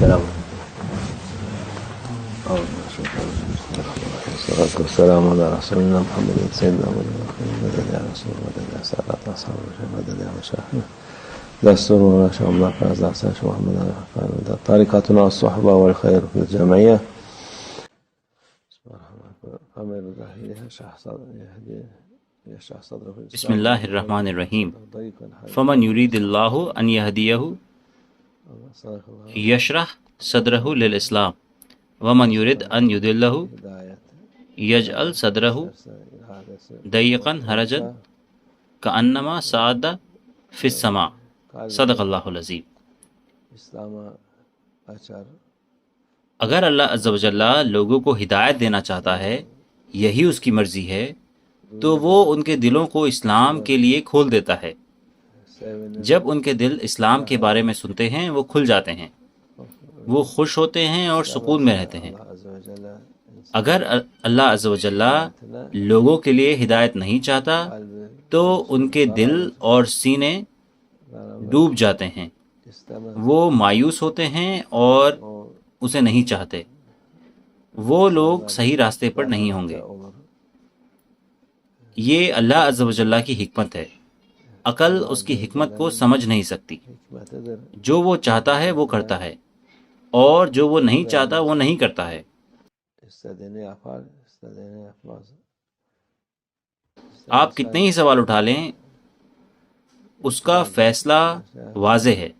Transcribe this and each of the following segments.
السلام والسلام على رسولنا محمد سيدنا محمد يا رسول الله يا سادات أصحاب محمد يا مشايخنا دستور ولا شاء الله فاز أحسن محمد طريقتنا الصحبة والخير في الجمعية. بسم اللہ الرحمن الرحیم. فمن یرید اللہ ان یہدیہ یشرح صدرہ للاسلام ومن یرید ان یضلہ یجعل صدرہ ضیقا حرجا کأنما صعد فی السماء. صدق اللہ العظیم. اگر اللہ عز و جل لوگوں کو ہدایت دینا چاہتا ہے، یہی اس کی مرضی ہے، تو وہ ان کے دلوں کو اسلام کے لیے کھول دیتا ہے. جب ان کے دل اسلام کے بارے میں سنتے ہیں وہ کھل جاتے ہیں، وہ خوش ہوتے ہیں اور سکون میں رہتے ہیں. اگر اللہ عز و جل لوگوں کے لیے ہدایت نہیں چاہتا تو ان کے دل اور سینے ڈوب جاتے ہیں، وہ مایوس ہوتے ہیں اور اسے نہیں چاہتے. وہ لوگ صحیح راستے پر نہیں ہوں گے. یہ اللہ عز و جل کی حکمت ہے. عقل اس کی حکمت کو سمجھ نہیں سکتی. جو وہ چاہتا ہے وہ کرتا ہے، اور جو وہ نہیں چاہتا وہ نہیں کرتا ہے. آپ کتنے ہی سوال اٹھا لیں، اس کا فیصلہ واضح ہے.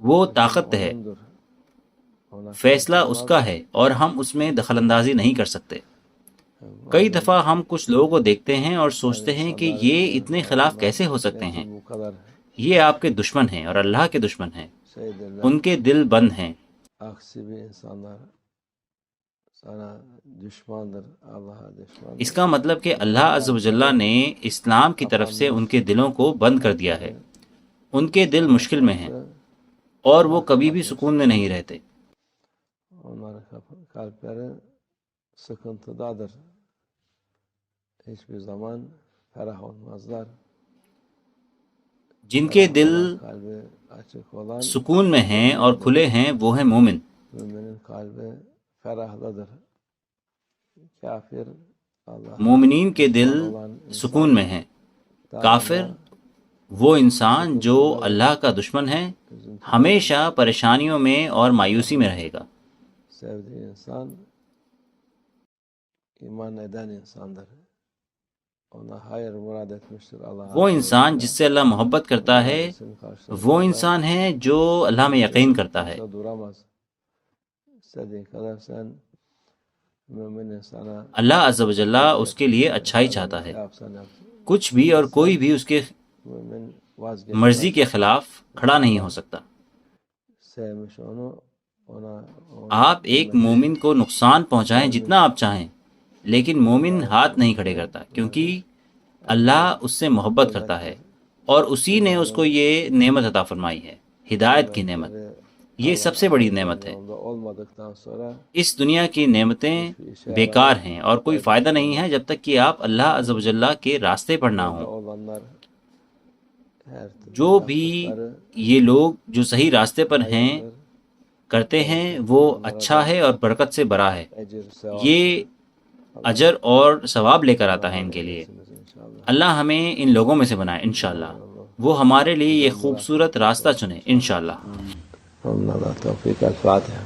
وہ طاقت ہے، فیصلہ اس کا ہے اور ہم اس میں دخل اندازی نہیں کر سکتے. کئی دفعہ ہم کچھ لوگوں کو دیکھتے ہیں اور سوچتے ہیں کہ یہ اتنے خلاف کیسے ہو سکتے ہیں. یہ آپ کے دشمن ہیں اور اللہ کے دشمن ہیں. ان کے دل بند ہیں. اس کا مطلب کہ اللہ عز و جل نے اسلام کی طرف سے ان کے دلوں کو بند کر دیا ہے. ان کے دل مشکل میں ہیں اور وہ کبھی بھی سکون میں نہیں رہتے. جن کے دل سکون میں ہیں اور کھلے ہیں وہ ہیں مومن. مومنین کے دل سکون میں ہیں. کافر وہ انسان جو اللہ کا دشمن ہے ہمیشہ پریشانیوں میں اور مایوسی میں رہے گا. وہ انسان جس سے اللہ محبت کرتا ہے وہ انسان ہے جو اللہ میں یقین کرتا ہے. اللہ عز و جل اس کے لیے اچھائی چاہتا ہے. کچھ بھی اور کوئی بھی اس کے مرضی کے خلاف کھڑا نہیں ہو سکتا. آپ ایک مومن کو نقصان پہنچائیں جتنا آپ چاہیں، لیکن مومن ہاتھ نہیں کھڑے کرتا، کیونکہ اللہ اس سے محبت کرتا ہے اور اسی نے اس کو یہ نعمت عطا فرمائی ہے، ہدایت کی نعمت. یہ سب سے بڑی نعمت ہے. اس دنیا کی نعمتیں بیکار ہیں اور کوئی فائدہ نہیں ہے جب تک کہ آپ اللہ عز و جل کے راستے پر نہ ہوں. جو بھی یہ لوگ جو صحیح راستے پر ہیں کرتے ہیں وہ اچھا ہے اور برکت سے بھرا ہے. یہ اجر اور ثواب لے کر آتا ہے ان کے لیے. اللہ ہمیں ان لوگوں میں سے بنائے انشاءاللہ. وہ ہمارے لیے یہ خوبصورت راستہ چنے انشاءاللہ. توفیق. الفاتحہ.